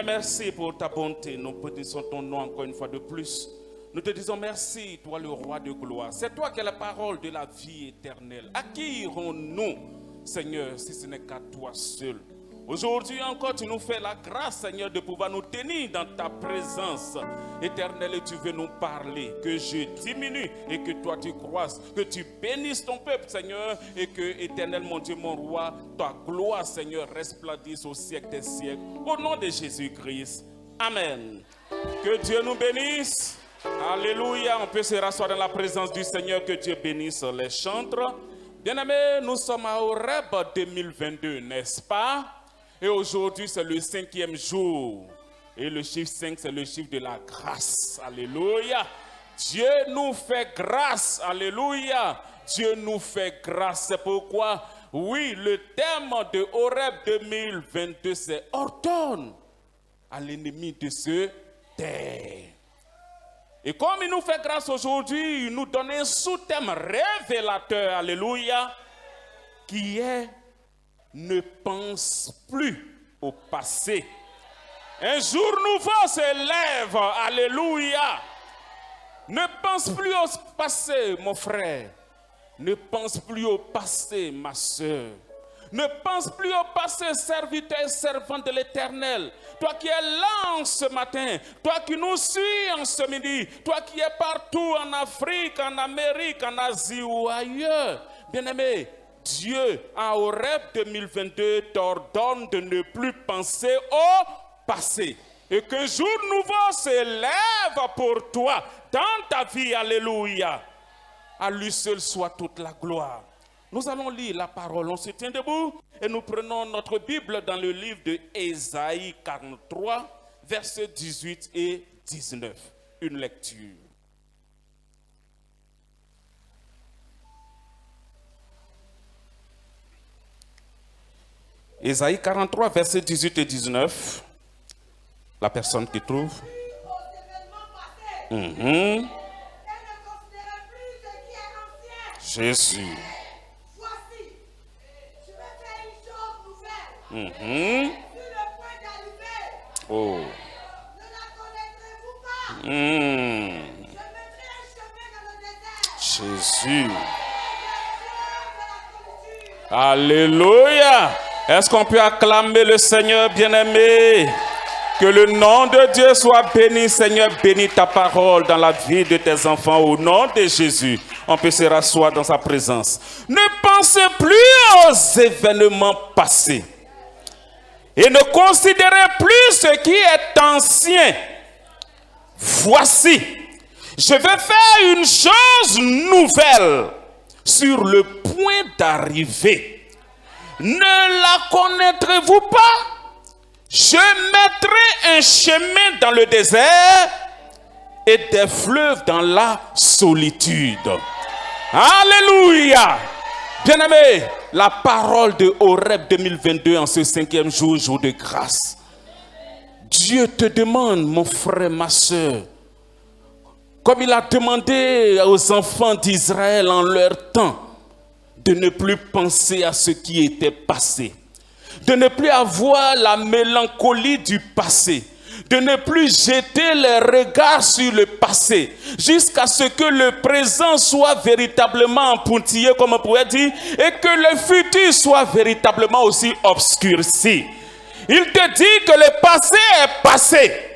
Seigneur, merci pour ta bonté. Nous bénissons ton nom encore une fois de plus. Nous te disons merci, toi le roi de gloire. C'est toi qui as la parole de la vie éternelle. À qui irons-nous, Seigneur, si ce n'est qu'à toi seul? Aujourd'hui encore, tu nous fais la grâce, Seigneur, de pouvoir nous tenir dans ta présence éternelle et tu veux nous parler. Que je diminue et que toi tu croisses. Que tu bénisses ton peuple, Seigneur, et que, éternel, mon Dieu, mon roi, ta gloire, Seigneur, resplendisse au siècle des siècles. Au nom de Jésus-Christ. Amen. Que Dieu nous bénisse. Alléluia. On peut se rasseoir dans la présence du Seigneur. Que Dieu bénisse les chantres. Bien-aimés, nous sommes à Horeb 2022, n'est-ce pas? Et aujourd'hui, c'est le 5e jour. Et le chiffre 5, c'est le chiffre de la grâce. Alléluia. Dieu nous fait grâce. Alléluia. Dieu nous fait grâce. C'est pourquoi, oui, le thème de Horeb 2022, c'est ordonne à l'ennemi de se taire. Et comme il nous fait grâce aujourd'hui, il nous donne un sous-thème révélateur. Alléluia. Qui est ne pense plus au passé. Un jour nouveau se lève. Alléluia. Ne pense plus au passé, mon frère. Ne pense plus au passé, ma soeur. Ne pense plus au passé, serviteur et servant de l'Éternel. Toi qui es là en ce matin, toi qui nous suis en ce midi, toi qui es partout en Afrique, en Amérique, en Asie ou ailleurs. Bien-aimé, Dieu, en Horeb 2022, t'ordonne de ne plus penser au passé. Et qu'un jour nouveau se lève pour toi dans ta vie. Alléluia. À lui seul soit toute la gloire. Nous allons lire la parole. On se tient debout et nous prenons notre Bible dans le livre de Ésaïe 43, versets 18 et 19. Une lecture. Ésaïe 43, versets 18 et 19. La personne qui trouve. Jésus. Voici, je vais faire une chose nouvelle. Sur le point d'arriver. Oh. Ne la connaîtrez-vous pas? Je mettrai un chemin dans le désert. Jésus. Alléluia. Est-ce qu'on peut acclamer le Seigneur bien-aimé? Que le nom de Dieu soit béni. Seigneur, bénis ta parole dans la vie de tes enfants au nom de Jésus. On peut se rasseoir dans sa présence. Ne pensez plus aux événements passés. Et ne considérez plus ce qui est ancien. Voici, je vais faire une chose nouvelle sur le point d'arriver. Ne la connaîtrez-vous pas? Je mettrai un chemin dans le désert et des fleuves dans la solitude. Alléluia. Bien-aimé, la parole de Horeb 2022 en ce 5e jour, jour de grâce. Dieu te demande, mon frère, ma soeur, comme il a demandé aux enfants d'Israël en leur temps, de ne plus penser à ce qui était passé. De ne plus avoir la mélancolie du passé, de ne plus jeter les regards sur le passé, jusqu'à ce que le présent soit véritablement empontillé, comme on pourrait dire, et que le futur soit véritablement aussi obscurci. Il te dit que le passé est passé.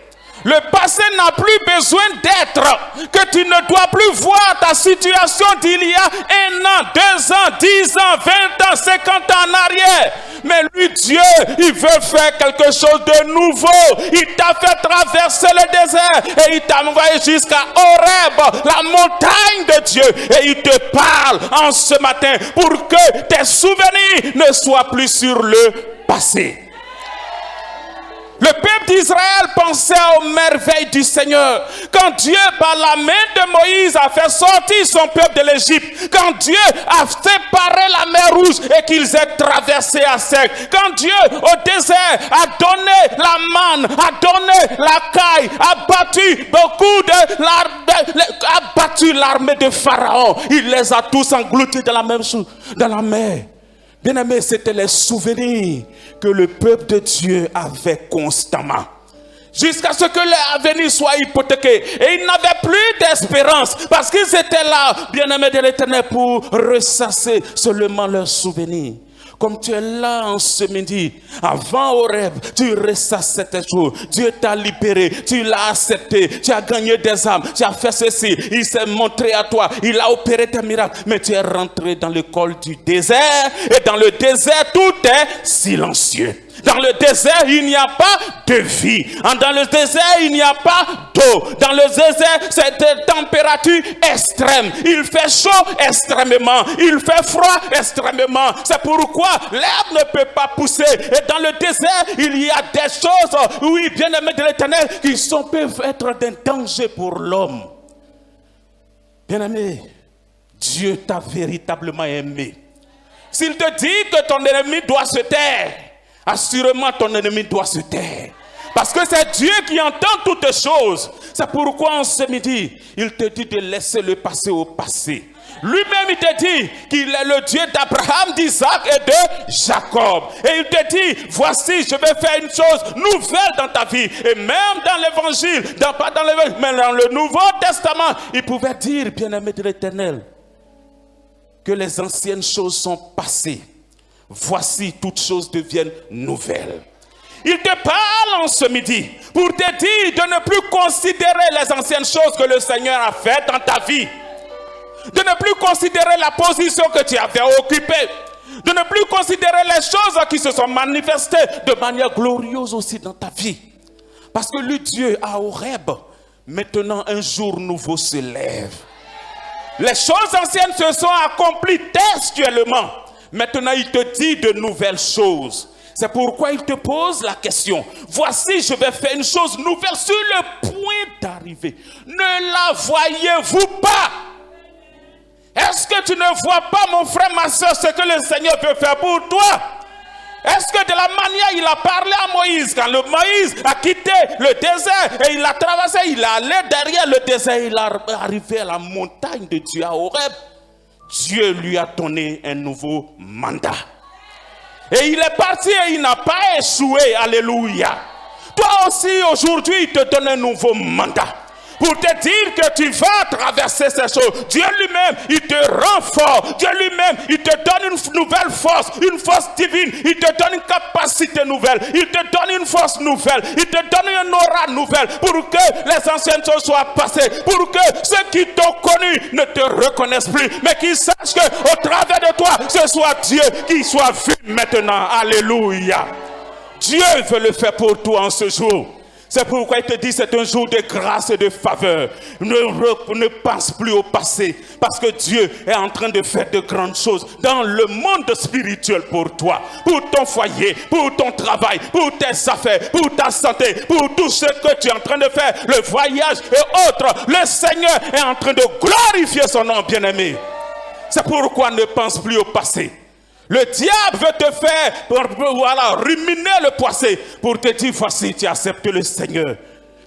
Le passé n'a plus besoin d'être, que tu ne dois plus voir ta situation d'il y a 1 an, 2 ans, 10 ans, 20 ans, 50 ans en arrière. Mais lui, Dieu, il veut faire quelque chose de nouveau. Il t'a fait traverser le désert et il t'a envoyé jusqu'à Horeb, la montagne de Dieu. Et il te parle en ce matin pour que tes souvenirs ne soient plus sur le passé. Le peuple d'Israël pensait aux merveilles du Seigneur. Quand Dieu, par la main de Moïse, a fait sortir son peuple de l'Égypte. Quand Dieu a séparé la mer Rouge et qu'ils aient traversé à sec. Quand Dieu, au désert, a donné la manne, a donné la caille, a battu a battu l'armée de Pharaon. Il les a tous engloutis dans la même chose, dans la mer. Bien-aimé, c'était les souvenirs que le peuple de Dieu avait constamment. Jusqu'à ce que l'avenir soit hypothéqué. Et ils n'avaient plus d'espérance. Parce qu'ils étaient là, bien-aimés de l'Éternel, pour ressasser seulement leurs souvenirs. Comme tu es là en ce midi, avant Horeb, tu ressassais tes jours. Dieu t'a libéré, tu l'as accepté, tu as gagné des âmes, tu as fait ceci. Il s'est montré à toi, il a opéré tes miracles. Mais tu es rentré dans l'école du désert. Et dans le désert, tout est silencieux. Dans le désert, il n'y a pas de vie. Dans le désert, il n'y a pas d'eau. Dans le désert, c'est des températures extrêmes. Il fait chaud extrêmement. Il fait froid extrêmement. C'est pourquoi l'herbe ne peut pas pousser. Et dans le désert, il y a des choses, oui, bien-aimés de l'Éternel, qui peuvent être d'un danger pour l'homme. Bien-aimé, Dieu t'a véritablement aimé. S'il te dit que ton ennemi doit se taire, assurément ton ennemi doit se taire. Parce que c'est Dieu qui entend toutes choses. C'est pourquoi en ce midi, il te dit de laisser le passé au passé. Lui-même il te dit qu'il est le Dieu d'Abraham, d'Isaac et de Jacob. Et il te dit, voici, je vais faire une chose nouvelle dans ta vie. Et même dans l'évangile, pas dans l'évangile, mais dans le Nouveau Testament, il pouvait dire, bien-aimé de l'Éternel, que les anciennes choses sont passées. Voici, toutes choses deviennent nouvelles. Il te parle en ce midi pour te dire de ne plus considérer les anciennes choses que le Seigneur a faites dans ta vie. De ne plus considérer la position que tu avais occupée. De ne plus considérer les choses qui se sont manifestées de manière glorieuse aussi dans ta vie. Parce que le Dieu à Horeb, maintenant un jour nouveau se lève. Les choses anciennes se sont accomplies textuellement. Maintenant, il te dit de nouvelles choses. C'est pourquoi il te pose la question. Voici, je vais faire une chose nouvelle sur le point d'arriver. Ne la voyez-vous pas? Est-ce que tu ne vois pas, mon frère, ma soeur, ce que le Seigneur peut faire pour toi? Est-ce que de la manière il a parlé à Moïse, quand le Moïse a quitté le désert et il a traversé, il est allé derrière le désert, il est arrivé à la montagne de Dieu à Horeb. Dieu lui a donné un nouveau mandat. Et il est parti et il n'a pas échoué. Alléluia. Toi aussi aujourd'hui il te donne un nouveau mandat. Pour te dire que tu vas traverser ces choses. Dieu lui-même, il te rend fort. Dieu lui-même, il te donne une nouvelle force. Une force divine. Il te donne une capacité nouvelle. Il te donne une force nouvelle. Il te donne une aura nouvelle. Pour que les anciennes choses soient passées. Pour que ceux qui t'ont connu ne te reconnaissent plus. Mais qu'ils sachent qu'au travers de toi, ce soit Dieu qui soit vu maintenant. Alléluia. Dieu veut le faire pour toi en ce jour. C'est pourquoi il te dit c'est un jour de grâce et de faveur. Ne pense plus au passé. Parce que Dieu est en train de faire de grandes choses dans le monde spirituel pour toi. Pour ton foyer, pour ton travail, pour tes affaires, pour ta santé, pour tout ce que tu es en train de faire. Le voyage et autres. Le Seigneur est en train de glorifier son nom bien-aimé. C'est pourquoi ne pense plus au passé. Le diable veut te faire ruminer le passé pour te dire voici, tu acceptes le Seigneur,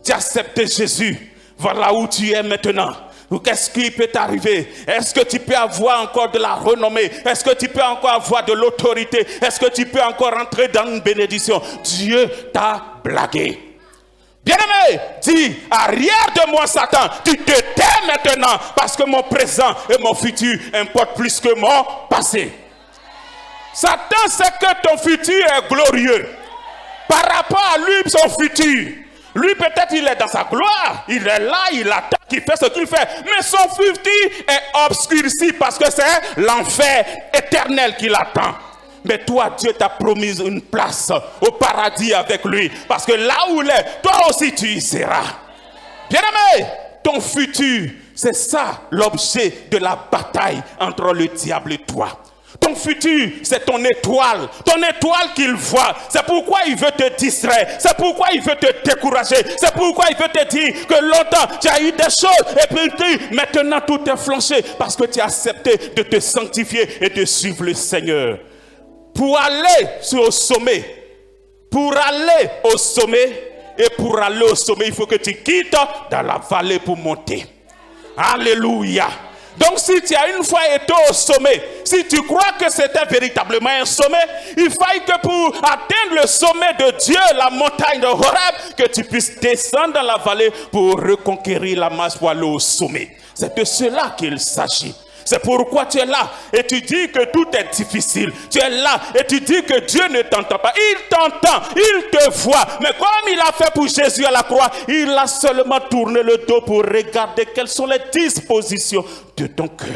tu acceptes Jésus, voilà où tu es maintenant. Qu'est-ce qui peut t'arriver? Est-ce que tu peux avoir encore de la renommée? Est-ce que tu peux encore avoir de l'autorité? Est-ce que tu peux encore entrer dans une bénédiction? Dieu t'a blagué. Bien-aimé, dis, arrière de moi Satan, tu te tais maintenant parce que mon présent et mon futur importent plus que mon passé. Satan sait que ton futur est glorieux. Par rapport à lui, son futur. Lui, peut-être, il est dans sa gloire. Il est là, il attend, il fait ce qu'il fait. Mais son futur est obscurci parce que c'est l'enfer éternel qui l'attend. Mais toi, Dieu t'a promis une place au paradis avec lui. Parce que là où il est, toi aussi tu y seras. Bien-aimé, ton futur, c'est ça l'objet de la bataille entre le diable et toi. Ton futur, c'est ton étoile qu'il voit. C'est pourquoi il veut te distraire. C'est pourquoi il veut te décourager. C'est pourquoi il veut te dire que longtemps tu as eu des choses et puis maintenant tout est flanché parce que tu as accepté de te sanctifier et de suivre le Seigneur. Pour aller au sommet, il faut que tu quittes dans la vallée pour monter. Alléluia. Donc si tu as une fois été au sommet, si tu crois que c'était véritablement un sommet, il faille que pour atteindre le sommet de Dieu, la montagne de Horeb, que tu puisses descendre dans la vallée pour reconquérir la marche pour aller au sommet. C'est de cela qu'il s'agit. C'est pourquoi tu es là et tu dis que tout est difficile. Tu es là et tu dis que Dieu ne t'entend pas. Il t'entend, il te voit. Mais comme il a fait pour Jésus à la croix, il a seulement tourné le dos pour regarder quelles sont les dispositions de ton cœur.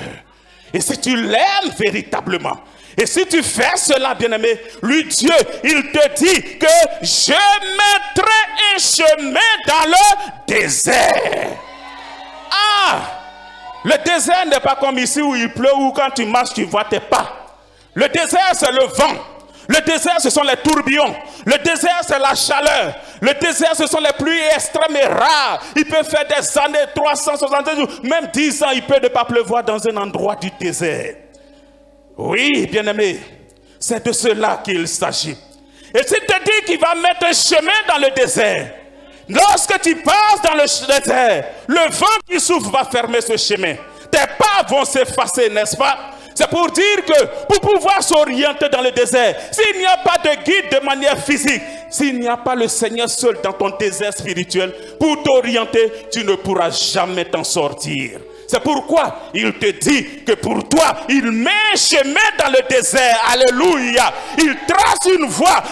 Et si tu l'aimes véritablement, et si tu fais cela, bien-aimé, lui Dieu, il te dit que je mettrai un chemin dans le désert. Ah! Le désert n'est pas comme ici où il pleut, ou quand tu marches, tu vois tes pas. Le désert, c'est le vent. Le désert, ce sont les tourbillons. Le désert, c'est la chaleur. Le désert, ce sont les pluies extrêmes et rares. Il peut faire des années, 360 jours, même 10 ans, il peut ne pas pleuvoir dans un endroit du désert. Oui, bien-aimé, c'est de cela qu'il s'agit. Et s'il te dit qu'il va mettre un chemin dans le désert, lorsque tu passes dans le désert, le vent qui souffle va fermer ce chemin. Tes pas vont s'effacer, n'est-ce pas? C'est pour dire que pour pouvoir s'orienter dans le désert, s'il n'y a pas de guide de manière physique, s'il n'y a pas le Seigneur seul dans ton désert spirituel, pour t'orienter, tu ne pourras jamais t'en sortir. C'est pourquoi il te dit que pour toi, il met un chemin dans le désert. Alléluia. Il trace une voie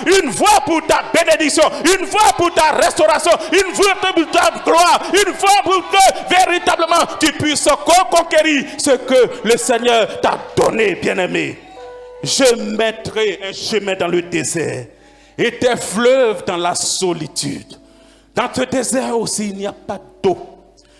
pour ta bénédiction, une voie pour ta restauration, une voie pour ta gloire, une voie pour que véritablement tu puisses conquérir ce que le Seigneur t'a donné, bien-aimé. Je mettrai un chemin dans le désert et des fleuves dans la solitude. Dans ce désert aussi, il n'y a pas d'eau.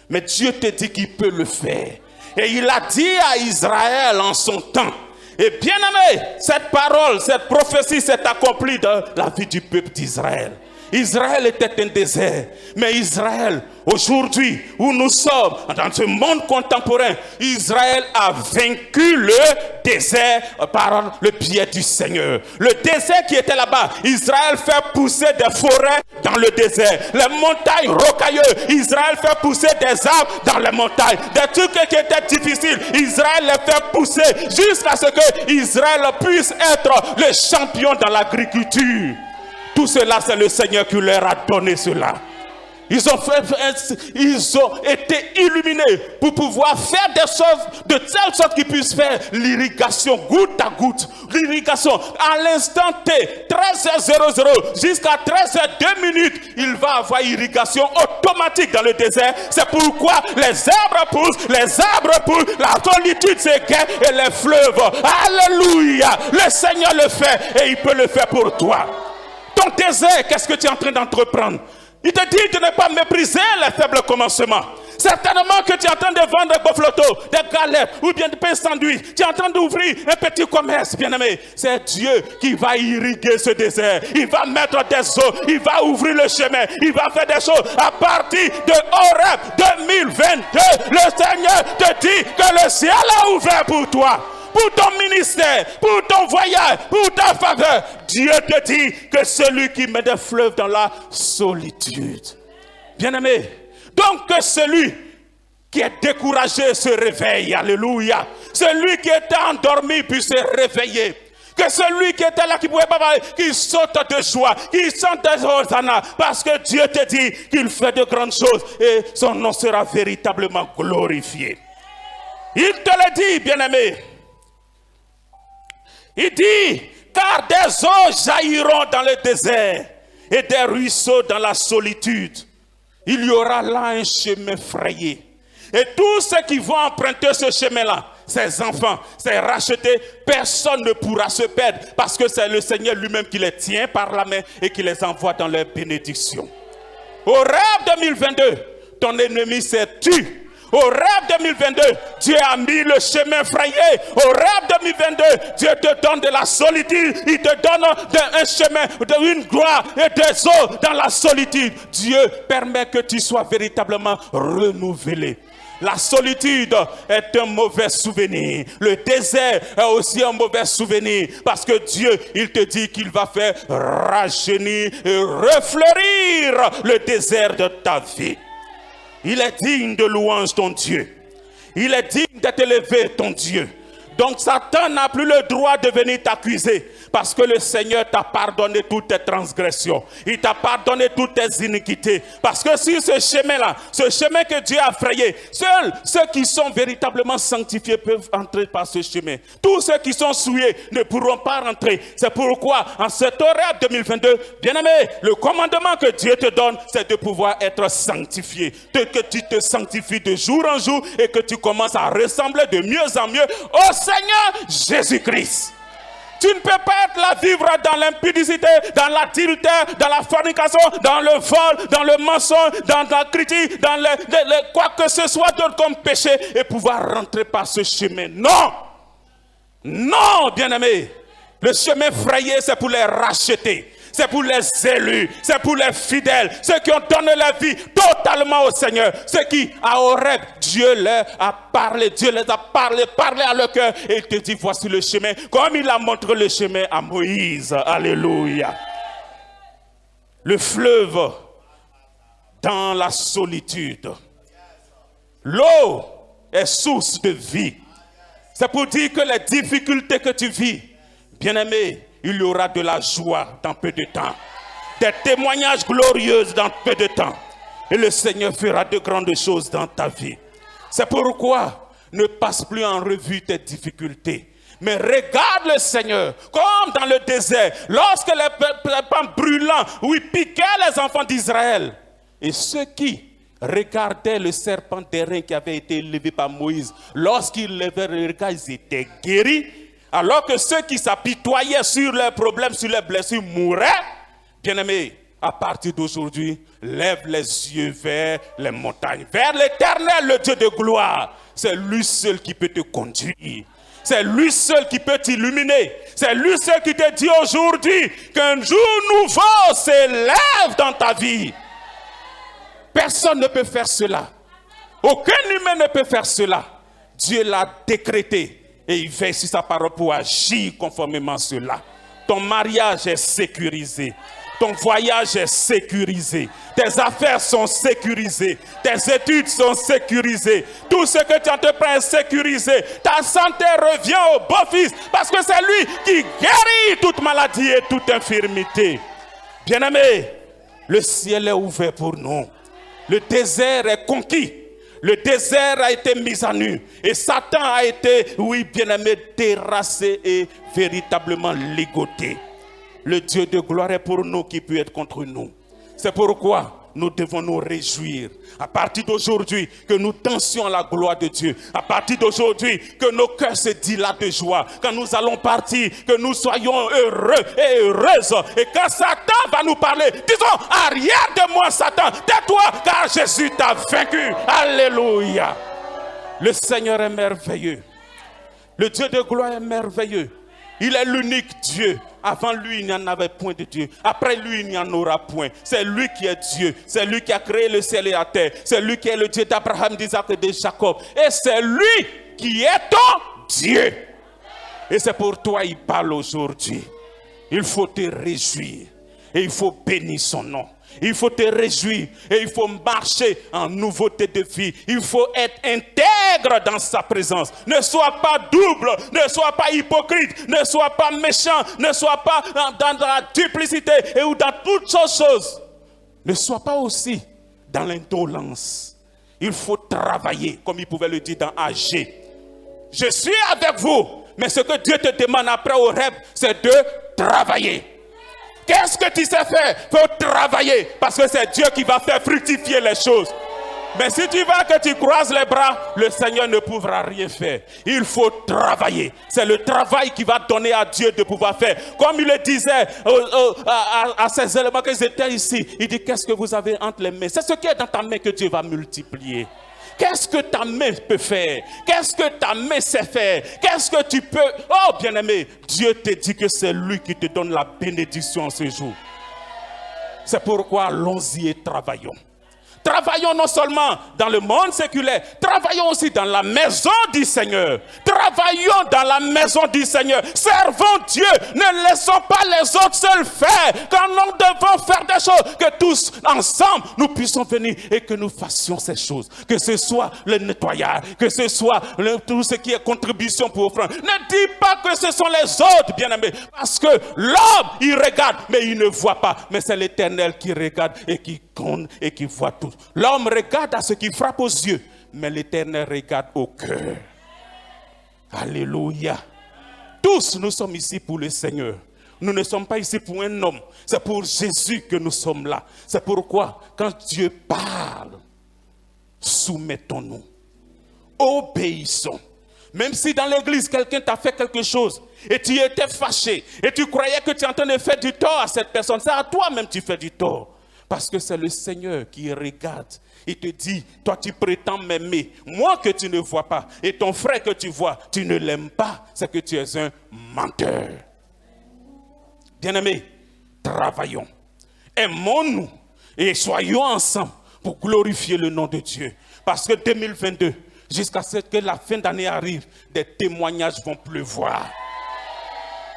Mais Dieu te dit qu'il peut le faire. Et il a dit à Israël en son temps. Et bien aimé, cette parole, cette prophétie s'est accomplie dans la vie du peuple d'Israël. Israël était un désert. Mais Israël, aujourd'hui, où nous sommes, dans ce monde contemporain, Israël a vaincu le désert par le biais du Seigneur. Le désert qui était là-bas, Israël fait pousser des forêts dans le désert. Les montagnes rocailleuses, Israël fait pousser des arbres dans les montagnes. Des trucs qui étaient difficiles, Israël les fait pousser jusqu'à ce que Israël puisse être le champion dans l'agriculture. Tout cela, c'est le Seigneur qui leur a donné cela. Ils ont été illuminés pour pouvoir faire des choses de telle sorte qu'ils puissent faire l'irrigation goutte à goutte. L'irrigation à l'instant T, 13h00 jusqu'à 13h02, il va avoir irrigation automatique dans le désert. C'est pourquoi les arbres poussent, la solitude s'égaie et les fleuves. Alléluia! Le Seigneur le fait et il peut le faire pour toi. Ton désert, qu'est-ce que tu es en train d'entreprendre? Il te dit de ne pas mépriser les faibles commencements. Certainement que tu es en train de vendre des goflotos, des galettes ou bien des pains sandwich. Tu es en train d'ouvrir un petit commerce, bien-aimé. C'est Dieu qui va irriguer ce désert. Il va mettre des eaux, il va ouvrir le chemin, il va faire des choses. À partir de Horeb 2022, le Seigneur te dit que le ciel a ouvert pour toi. Pour ton ministère, pour ton voyage, pour ta faveur. Dieu te dit que celui qui met des fleuves dans la solitude. Bien-aimé, donc que celui qui est découragé se réveille. Alléluia. Celui qui était endormi puisse se réveiller. Que celui qui était là, qui ne pouvait pas parler, qui saute de joie, qui chante des hosannas, parce que Dieu te dit qu'il fait de grandes choses et son nom sera véritablement glorifié. Il te le dit, bien-aimé. Il dit, car des eaux jailliront dans le désert et des ruisseaux dans la solitude. Il y aura là un chemin frayé. Et tous ceux qui vont emprunter ce chemin-là, ces enfants, ces rachetés, personne ne pourra se perdre parce que c'est le Seigneur lui-même qui les tient par la main et qui les envoie dans leur bénédiction. Au rêve 2022, ton ennemi s'est tué. Au rêve 2022, Dieu a mis le chemin frayé. Au rêve 2022, Dieu te donne de la solitude. Il te donne un chemin, une gloire et des eaux dans la solitude. Dieu permet que tu sois véritablement renouvelé. La solitude est un mauvais souvenir. Le désert est aussi un mauvais souvenir. Parce que Dieu, il te dit qu'il va faire rajeunir et refleurir le désert de ta vie. Il est digne de louange ton Dieu. Il est digne d'être élevé ton Dieu. Donc Satan n'a plus le droit de venir t'accuser parce que le Seigneur t'a pardonné toutes tes transgressions. Il t'a pardonné toutes tes iniquités. Parce que sur ce chemin-là, ce chemin que Dieu a frayé, seuls ceux qui sont véritablement sanctifiés peuvent entrer par ce chemin. Tous ceux qui sont souillés ne pourront pas rentrer. C'est pourquoi en cette horaire 2022, bien-aimé, le commandement que Dieu te donne, c'est de pouvoir être sanctifié. Que tu te sanctifies de jour en jour et que tu commences à ressembler de mieux en mieux au Seigneur Jésus-Christ. Tu ne peux pas être là, vivre dans l'impudicité, dans l'adultère, dans la fornication, dans le vol, dans le mensonge, dans la critique, dans quoi que ce soit d'autre comme péché et pouvoir rentrer par ce chemin. Non! Non, bien-aimé! Le chemin frayé, c'est pour les racheter. C'est pour les élus, c'est pour les fidèles, ceux qui ont donné leur vie totalement au Seigneur. Ceux qui, à Horeb, Dieu leur a parlé, Dieu les a parlé à leur cœur. Et il te dit, voici le chemin, comme il a montré le chemin à Moïse. Alléluia. Le fleuve dans la solitude. L'eau est source de vie. C'est pour dire que les difficultés que tu vis, bien-aimé, il y aura de la joie dans peu de temps. Des témoignages glorieux dans peu de temps. Et le Seigneur fera de grandes choses dans ta vie. C'est pourquoi ne passe plus en revue tes difficultés. Mais regarde le Seigneur, comme dans le désert, lorsque les pans brûlants, où il piquait les enfants d'Israël. Et ceux qui regardaient le serpent d'airain qui avait été élevé par Moïse, lorsqu'ils levaient le regard, ils étaient guéris. Alors que ceux qui s'apitoyaient sur leurs problèmes, sur leurs blessures, mouraient. Bien-aimés, à partir d'aujourd'hui, lève les yeux vers les montagnes, vers l'Éternel, le Dieu de gloire. C'est lui seul qui peut te conduire. C'est lui seul qui peut t'illuminer. C'est lui seul qui te dit aujourd'hui qu'un jour nouveau s'élève dans ta vie. Personne ne peut faire cela. Aucun humain ne peut faire cela. Dieu l'a décrété. Et il veille sur sa parole pour agir conformément à cela. Ton mariage est sécurisé. Ton voyage est sécurisé. Tes affaires sont sécurisées. Tes études sont sécurisées. Tout ce que tu entreprends est sécurisé. Ta santé revient au beau-fils. Parce que c'est lui qui guérit toute maladie et toute infirmité. Bien-aimé, le ciel est ouvert pour nous. Le désert est conquis. Le désert a été mis à nu. Et Satan a été, oui, bien-aimé, terrassé et véritablement ligoté. Le Dieu de gloire est pour nous, qui peut être contre nous. C'est pourquoi nous devons nous réjouir. À partir d'aujourd'hui, que nous dansions la gloire de Dieu. À partir d'aujourd'hui, que nos cœurs se dilatent de joie. Quand nous allons partir, que nous soyons heureux et heureuses. Et quand Satan va nous parler, disons, arrière de moi Satan, tais-toi, car Jésus t'a vaincu. Alléluia. Le Seigneur est merveilleux. Le Dieu de gloire est merveilleux. Il est l'unique Dieu. Avant lui, il n'y en avait point de Dieu. Après lui, il n'y en aura point. C'est lui qui est Dieu. C'est lui qui a créé le ciel et la terre. C'est lui qui est le Dieu d'Abraham, d'Isaac et de Jacob. Et c'est lui qui est ton Dieu. Et c'est pour toi qu'il parle aujourd'hui. Il faut te réjouir. Et il faut bénir son nom. Il faut te réjouir et il faut marcher en nouveauté de vie. Il faut être intègre dans sa présence. Ne sois pas double, ne sois pas hypocrite, ne sois pas méchant, ne sois pas dans la duplicité et ou dans toutes choses. Ne sois pas aussi dans l'indolence. Il faut travailler, comme il pouvait le dire dans Agé. Je suis avec vous, mais ce que Dieu te demande après au rêve, c'est de travailler. Qu'est-ce que tu sais faire? Il faut travailler, parce que c'est Dieu qui va faire fructifier les choses. Mais si tu vas que tu croises les bras, le Seigneur ne pourra rien faire. Il faut travailler. C'est le travail qui va donner à Dieu de pouvoir faire. Comme il le disait à ces éléments qu'ils étaient ici. Il dit, qu'est-ce que vous avez entre les mains? C'est ce qui est dans ta main que Dieu va multiplier. Qu'est-ce que ta main peut faire? Qu'est-ce que ta main sait faire? Qu'est-ce que tu peux... Oh, bien-aimé, Dieu te dit que c'est lui qui te donne la bénédiction en ce jour. C'est pourquoi allons-y et travaillons. Travaillons non seulement dans le monde séculaire, travaillons aussi dans la maison du Seigneur. Travaillons dans la maison du Seigneur. Servons Dieu. Ne laissons pas les autres seuls faire. Quand nous devons faire des choses, que tous ensemble nous puissions venir et que nous fassions ces choses. Que ce soit le nettoyage, que ce soit tout ce qui est contribution pour offrande. Ne dis pas que ce sont les autres, bien-aimés, parce que l'homme, il regarde, mais il ne voit pas. Mais c'est l'Éternel qui regarde et qui compte et qui voit tout. L'homme regarde à ce qui frappe aux yeux, mais l'Éternel regarde au cœur. Alléluia. Tous nous sommes ici pour le Seigneur. Nous ne sommes pas ici pour un homme. C'est pour Jésus que nous sommes là. C'est pourquoi, quand Dieu parle, soumettons-nous. Obéissons. Même si dans l'église, quelqu'un t'a fait quelque chose et tu étais fâché et tu croyais que tu es en train de faire du tort à cette personne, c'est à toi-même que tu fais du tort. Parce que c'est le Seigneur qui regarde. Il te dit, toi tu prétends m'aimer, moi que tu ne vois pas, et ton frère que tu vois, tu ne l'aimes pas, c'est que tu es un menteur. Bien-aimés, travaillons, aimons-nous et soyons ensemble pour glorifier le nom de Dieu. Parce que 2022, jusqu'à ce que la fin d'année arrive, des témoignages vont pleuvoir.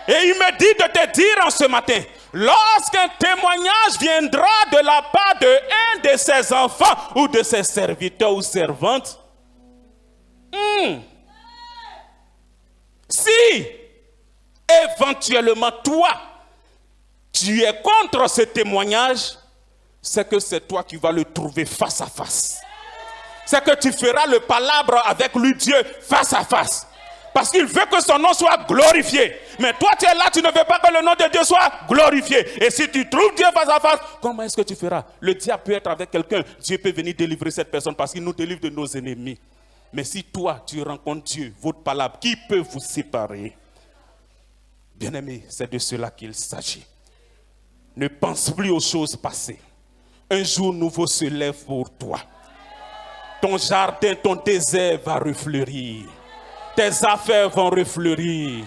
Et il me dit de te dire en ce matin, lorsqu'un témoignage viendra de la part de un de ses enfants ou de ses serviteurs ou servantes, si éventuellement toi, tu es contre ce témoignage, c'est que c'est toi qui vas le trouver face à face. C'est que tu feras le palabre avec lui, Dieu, face à face. Parce qu'il veut que son nom soit glorifié. Mais toi, tu es là, tu ne veux pas que le nom de Dieu soit glorifié. Et si tu trouves Dieu face à face, comment est-ce que tu feras? Le diable peut être avec quelqu'un. Dieu peut venir délivrer cette personne parce qu'il nous délivre de nos ennemis. Mais si toi, tu rencontres Dieu, votre palabre, qui peut vous séparer? Bien-aimé, c'est de cela qu'il s'agit. Ne pense plus aux choses passées. Un jour nouveau se lève pour toi. Ton jardin, ton désert va refleurir. Tes affaires vont refleurir.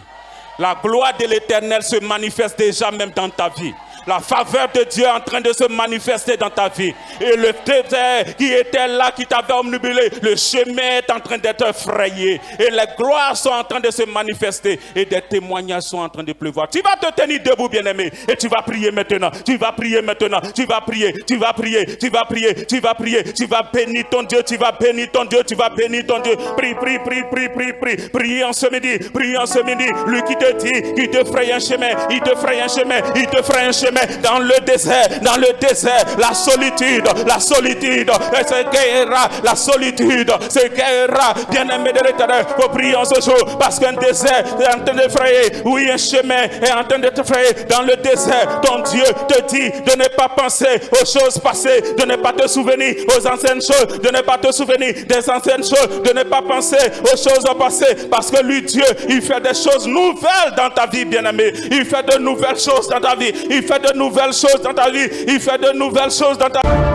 La gloire de l'Éternel se manifeste déjà même dans ta vie. La faveur de Dieu est en train de se manifester dans ta vie. Et le désert qui était là, qui t'avait omnibulé, le chemin est en train d'être frayé. Et les gloires sont en train de se manifester. Et des témoignages sont en train de pleuvoir. Tu vas te tenir debout, bien-aimé. Et tu vas prier maintenant. Tu vas prier maintenant. Tu vas prier. Tu vas prier. Tu vas prier. Tu vas prier. Tu vas bénir ton Dieu. Tu vas bénir ton Dieu. Tu vas bénir ton Dieu. Prie, prie, prie, prie, prie, prie. Prie en ce midi. Prie en ce midi. Lui qui te dit, qui te fraye un chemin. Il te fraye un chemin. Il te fraye un chemin. Dans le désert, la solitude, c'est guerra, la solitude, c'est guerra, bien-aimé de l'Éternel, faut prier en ce jour, parce qu'un désert est en train de frayer, oui, un chemin est en train de te frayer, dans le désert, ton Dieu te dit de ne pas penser aux choses passées, de ne pas te souvenir aux anciennes choses, de ne pas te souvenir des anciennes choses, de ne pas penser aux choses passées, parce que lui, Dieu, il fait des choses nouvelles dans ta vie, bien-aimé, il fait de nouvelles choses dans ta vie, il fait de nouvelles choses dans ta vie. Il fait de nouvelles choses dans ta vie.